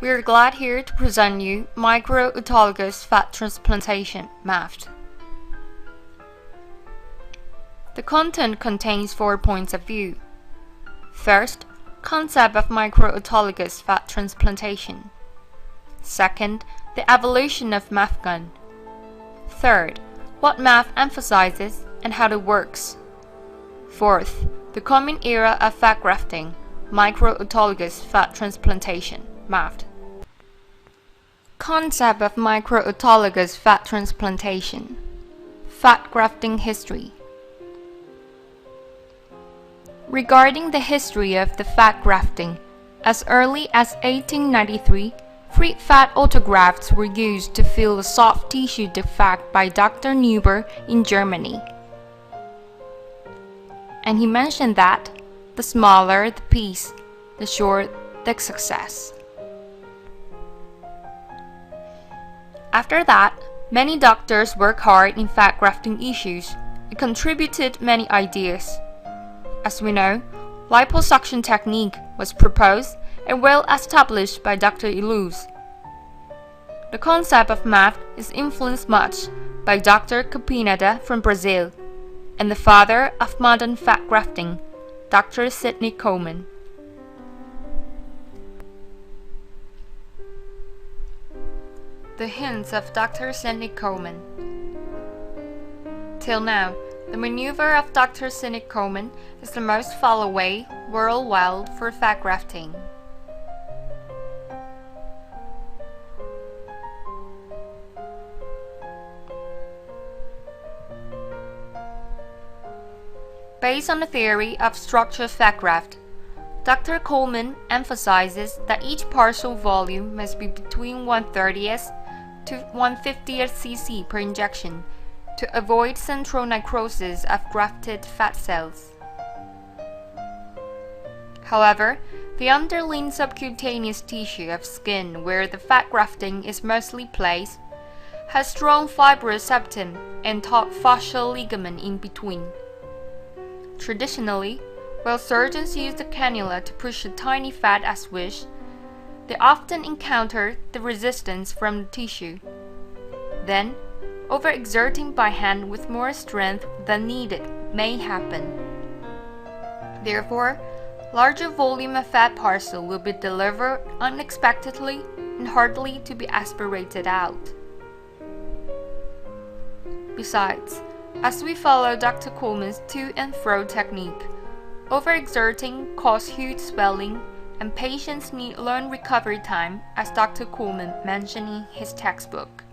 We are glad here to present you Micro-Autologous Fat Transplantation, MAFT. The content contains 4 points of view. First, concept of micro-autologous fat transplantation. Second, the evolution of MAFT-GUN. Third, what MAFT emphasizes and how it works. Fourth, the coming era of fat grafting, micro-autologous fat transplantation, MAFT. Concept of micro-autologous fat transplantation. Fat grafting history. Regarding the history of the fat grafting, as early as 1893, free fat autografts were used to fill a soft tissue defect by Dr. Neuber in Germany. And he mentioned that the smaller the piece, the shorter the success. After that, many doctors worked hard in fat grafting issues and contributed many ideas. As we know, liposuction technique was proposed and well established by Dr. Illouz. The concept of MAFT is influenced much by Dr. Capinada from Brazil and the father of modern fat grafting, Dr. Sidney Coleman. The hints of Dr. Sidney Coleman. Till now, the maneuver of Dr. Sidney Coleman is the most followed way worldwide for fat grafting. Based on the theory of structured fat graft, Dr. Coleman emphasizes that each partial volume must be between 1/30th to 1/50th cc per injection to avoid central necrosis of grafted fat cells. However, the underlying subcutaneous tissue of skin where the fat grafting is mostly placed has strong fibrous septum and taut fascial ligament in between. Traditionally, while surgeons use the cannula to push the tiny fat as wished, they often encounter the resistance from the tissue. Then, overexerting by hand with more strength than needed may happen. Therefore, larger volume of fat parcel will be delivered unexpectedly and hardly to be aspirated out. Besides, as we follow Dr. Coleman's to and fro technique, overexerting causes huge swelling and patients need long recovery time, as Dr. Coleman mentioned in his textbook.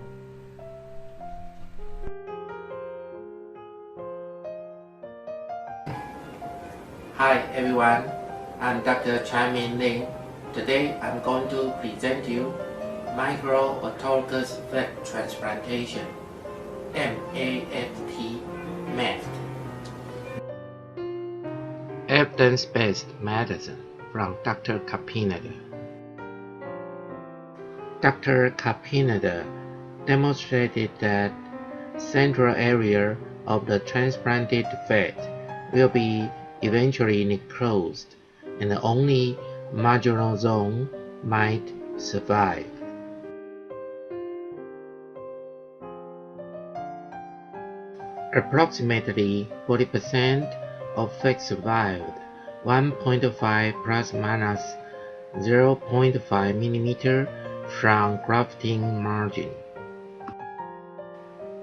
Hi everyone, I'm Dr. Tsai-ming. Today I'm going to present you Micro-Autologous fat transplantation, MAFT. Evidence-based medicine from Dr. Capinada. Dr. Capinada demonstrated that central area of the transplanted fat will be eventually necrosed, and only marginal zone might survive. Approximately 40% of fat survived, 1.5 plus minus 0.5 mm from grafting margin.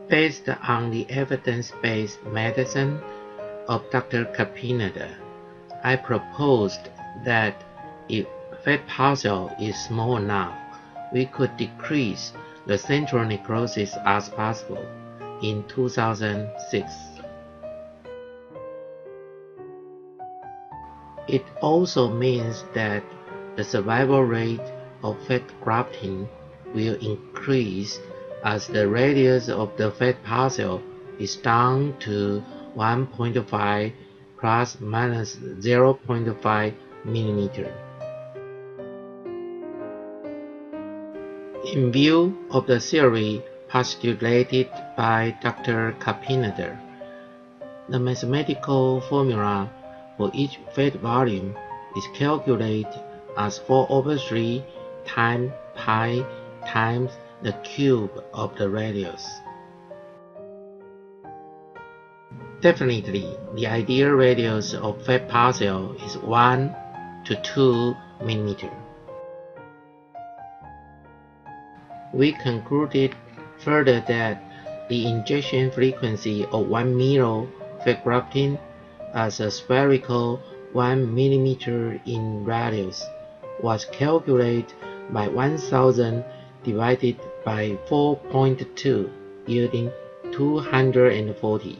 Based on the evidence-based medicine of Dr. Capinada, I proposed that if fat parcel is small enough, we could decrease the central necrosis as possible in 2006. It also means that the survival rate of fat grafting will increase as the radius of the fat parcel is down to 1.5 plus minus 0.5 mm. In view of the theory postulated by Dr. Capinada, the mathematical formula for each fat volume is calculated as 4/3 times pi times the cube of the radius. Definitely, the ideal radius of fat particle is 1 to 2 mm. We concluded further that the injection frequency of 1 ml fat grafting as a spherical 1 mm in radius was calculated by 1000 divided by 4.2, yielding 240.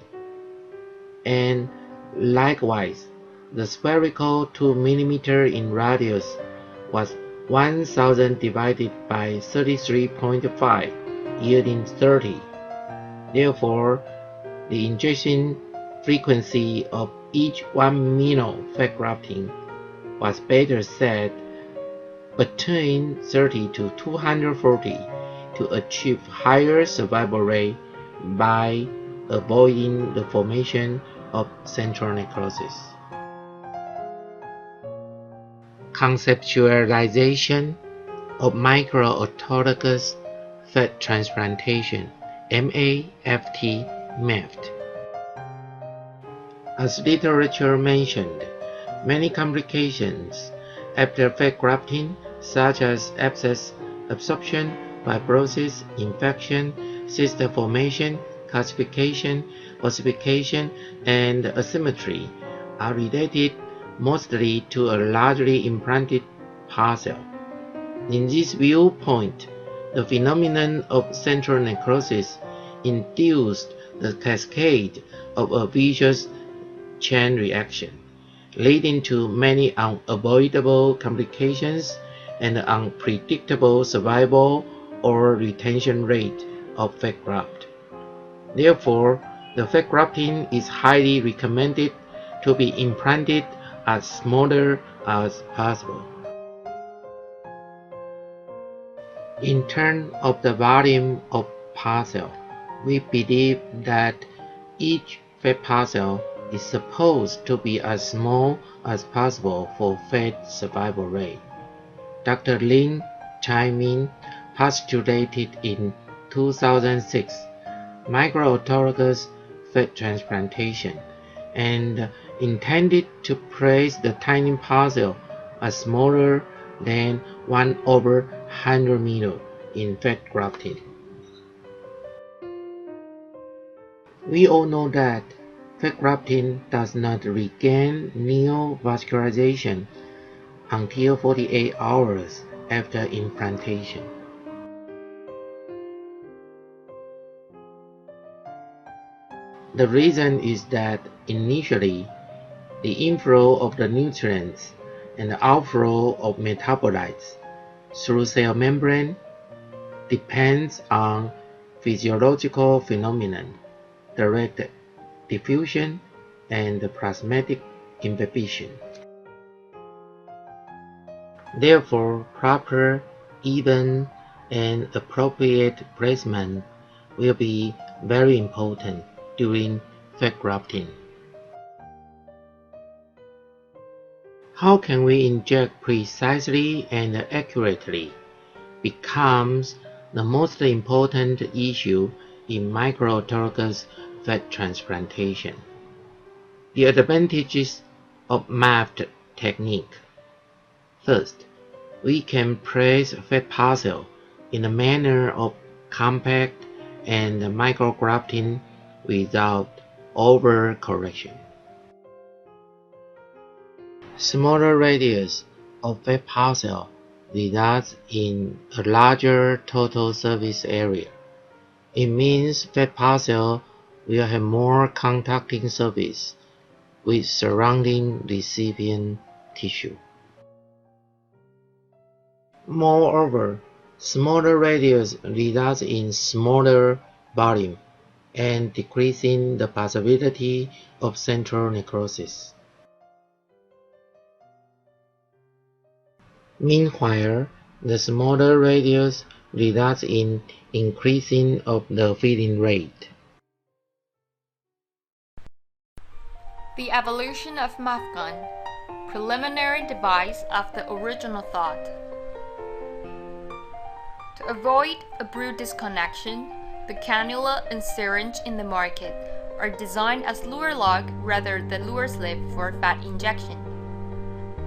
And likewise, the spherical 2 mm in radius was 1000 divided by 33.5, yielding 30. Therefore, the injection frequency of each 1 ml fat grafting was better set between 30 to 240 to achieve higher survival rate by avoiding the formation of central necrosis. Conceptualization of micro-autologous fat transplantation, MAFT. As literature mentioned, many complications after fat grafting, such as abscess, absorption, fibrosis, infection, cyst formation, calcification, ossification, and asymmetry, are related mostly to a largely implanted parcel. In this viewpoint, the phenomenon of central necrosis induced the cascade of a vicious chain reaction, leading to many unavoidable complications and unpredictable survival or retention rate of fat graft. Therefore, the fat grafting is highly recommended to be implanted as smaller as possible. In terms of the volume of parcel, we believe that each fat parcel is supposed to be as small as possible for fat survival rate. Dr. Lin Tsai-ming postulated in 2006 micro-autologous fat transplantation and intended to place the tiny parcel as smaller than 1/100 mm in fat grafting. We all know that fat grafting does not regain neovascularization until 48 hours after implantation. The reason is that initially, the inflow of the nutrients and the outflow of metabolites through cell membrane depends on physiological phenomenon, direct diffusion, and plasmatic inhibition. Therefore, proper, even, and appropriate placement will be very important during fat grafting. How can we inject precisely and accurately becomes the most important issue in micro-autologous fat transplantation. The advantages of MAFT technique. First, we can place fat parcel in a manner of compact and micrografting without overcorrection. Smaller radius of fat parcel results in a larger total surface area. It means fat parcel will have more contacting surface with surrounding recipient tissue. Moreover, smaller radius results in smaller volume and decreasing the possibility of central necrosis. Meanwhile, the smaller radius results in increasing of the filling rate. The evolution of MAFT-GUN, preliminary device of the original thought. To avoid abrupt disconnection, the cannula and syringe in the market are designed as lure lock rather than lure slip for fat injection.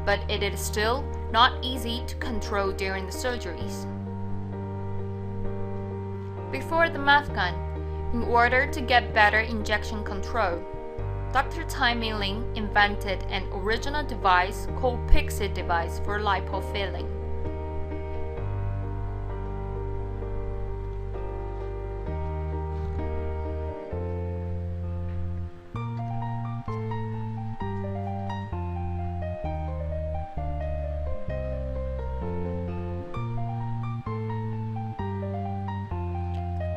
But it is still not easy to control during the surgeries. Before the MAFT-GUN, in order to get better injection control, Dr. Tsai-ming invented an original device called Pixie device for lipofilling.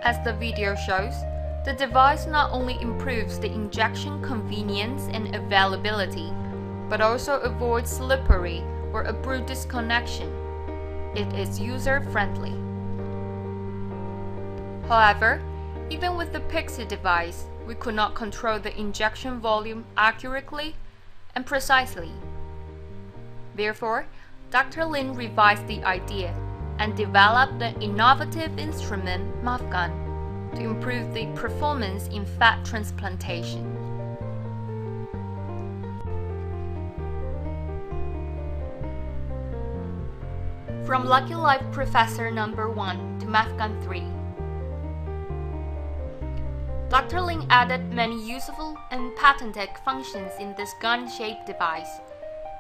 As the video shows, the device not only improves the injection convenience and availability, but also avoids slippery or abrupt disconnection. It is user-friendly. However, even with the Pixie device, we could not control the injection volume accurately and precisely. Therefore, Dr. Lin revised the idea and developed the innovative instrument MAFT-GUN to improve the performance in fat transplantation. From Lucky Life Professor number 1 to MAFT-GUN 3. Dr. Lin added many useful and patented functions in this gun-shaped device.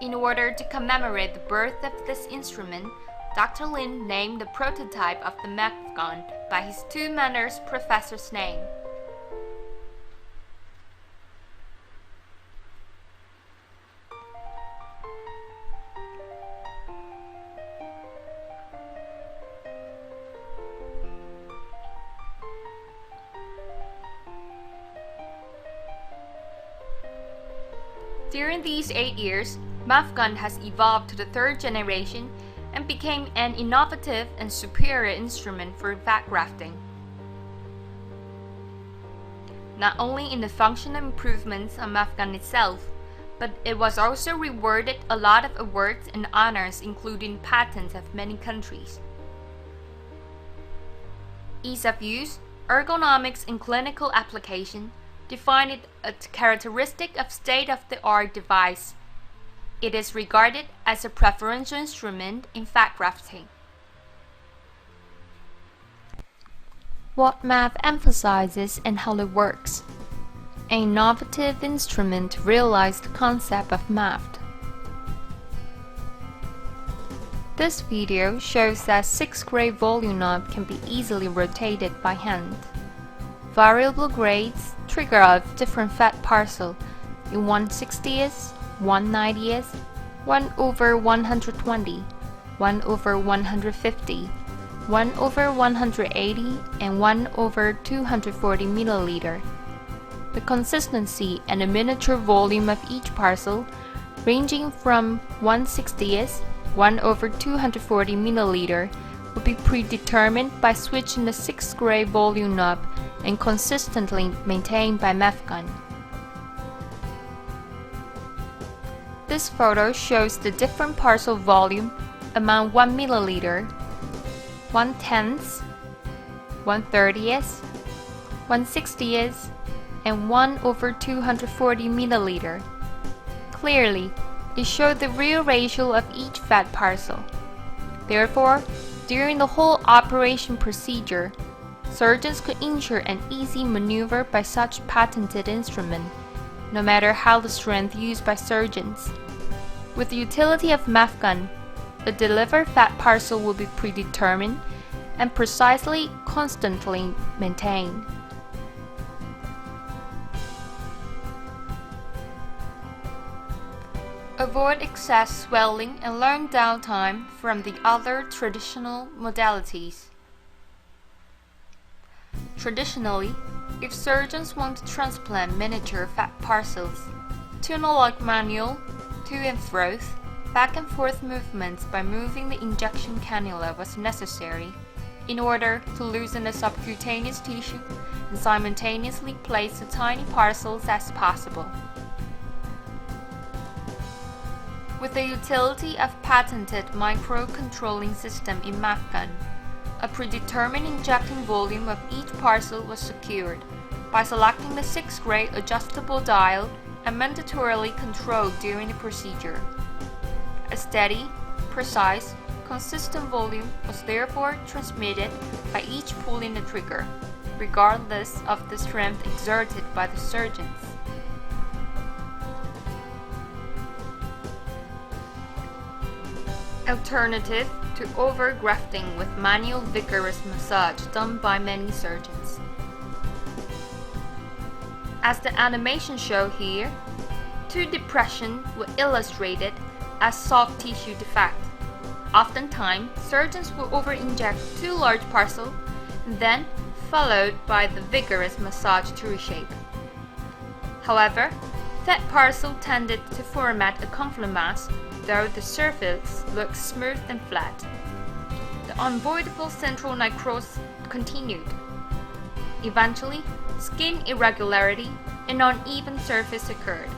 In order to commemorate the birth of this instrument, Dr. Lin named the prototype of the MAFT-GUN by his two mentors' professor's name. During these 8 years, MAFT-GUN has evolved to the third generation and became an innovative and superior instrument for fat grafting. Not only in the functional improvements of MAFT-GUN itself, but it was also rewarded a lot of awards and honors, including patents of many countries. Ease of use, ergonomics in clinical application define it a characteristic of state-of-the-art device. It is regarded as a preferential instrument in fat grafting. What MAFT emphasizes and how it works. An innovative instrument to realize the concept of MAFT. This video shows that 6-grade volume knob can be easily rotated by hand. Variable grades trigger of different fat parcel in 1/60th, 1/90th, 1/120, 1/150, 1/180, and 1/240 milliliter. The consistency and the miniature volume of each parcel, ranging from 1/60th, 1/240 milliliter, will be predetermined by switching the 6-grade volume knob and consistently maintained by MAFT-GUN. This photo shows the different parcel volume among 1 milliliter, 1/10th, 1/30th, 1/60th, and 1/240 milliliter. Clearly, it showed the real ratio of each fat parcel. Therefore, during the whole operation procedure, surgeons could ensure an easy maneuver by such patented instrument, no matter how the strength used by surgeons. With the utility of MAFT-GUN, the delivered fat parcel will be predetermined and precisely, constantly maintained. Avoid excess swelling and learn downtime from the other traditional modalities. Traditionally, if surgeons want to transplant miniature fat parcels, tunnel-like manual, to and fro, back and forth movements by moving the injection cannula was necessary in order to loosen the subcutaneous tissue and simultaneously place the tiny parcels as possible. With the utility of patented micro-controlling system in MAFT-GUN, a predetermined injecting volume of each parcel was secured by selecting the 6-grade adjustable dial and mandatorily controlled during the procedure. A steady, precise, consistent volume was therefore transmitted by each pulling the trigger, regardless of the strength exerted by the surgeons. Alternative to over-grafting with manual vigorous massage done by many surgeons. As the animation shown here, 2 depressions were illustrated as soft tissue defect. Oftentimes, surgeons will over-inject 2 large parcels, then followed by the vigorous massage to reshape. However, fat parcel tended to format a confluent mass, though the surface looks smooth and flat. The unavoidable central necrosis continued. Eventually, skin irregularity and uneven surface occurred.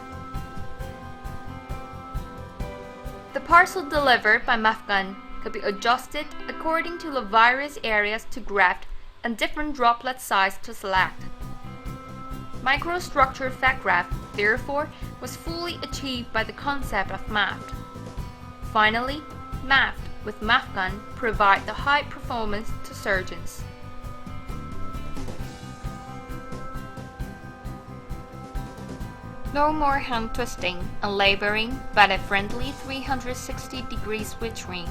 The parcel delivered by MAFT-GUN could be adjusted according to the various areas to graft and different droplet size to select. Microstructured fat graft, therefore, was fully achieved by the concept of MAFT. Finally, MAFT with MAFT-GUN provide the high performance to surgeons. No more hand twisting and laboring, but a friendly 360-degree switch ring.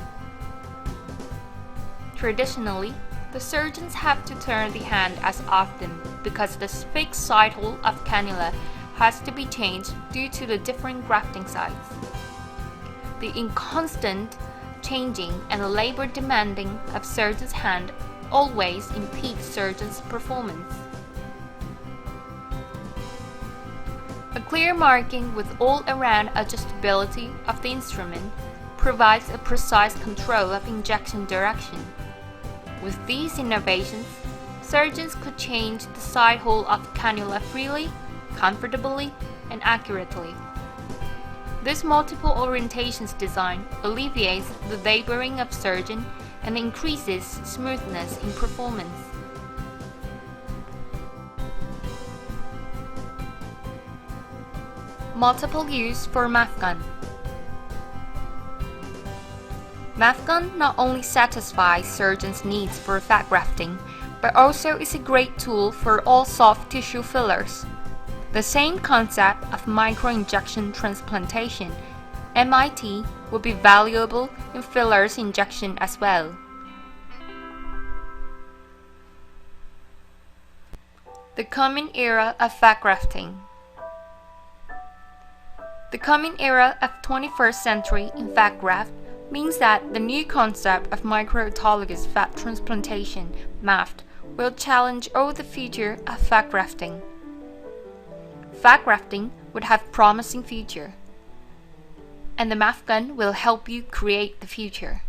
Traditionally, the surgeons have to turn the hand as often because the fixed side hole of cannula has to be changed due to the different grafting sites. The inconstant changing and labor demanding of surgeon's hand always impedes surgeon's performance. A clear marking with all-around adjustability of the instrument provides a precise control of injection direction. With these innovations, surgeons could change the side hole of cannula freely, comfortably, and accurately. This multiple orientations design alleviates the laboring of surgeon and increases smoothness in performance. Multiple use for MAFT-GUN. MAFT-GUN not only satisfies surgeons' needs for fat grafting, but also is a great tool for all soft tissue fillers. The same concept of micro-injection transplantation, MIT, will be valuable in fillers injection as well. The coming era of fat grafting. The coming era of 21st century in fat graft means that the new concept of micro-autologous fat transplantation, MAFT, will challenge all the future of fat grafting. Fat grafting would have promising future, and the MAFT-GUN will help you create the future.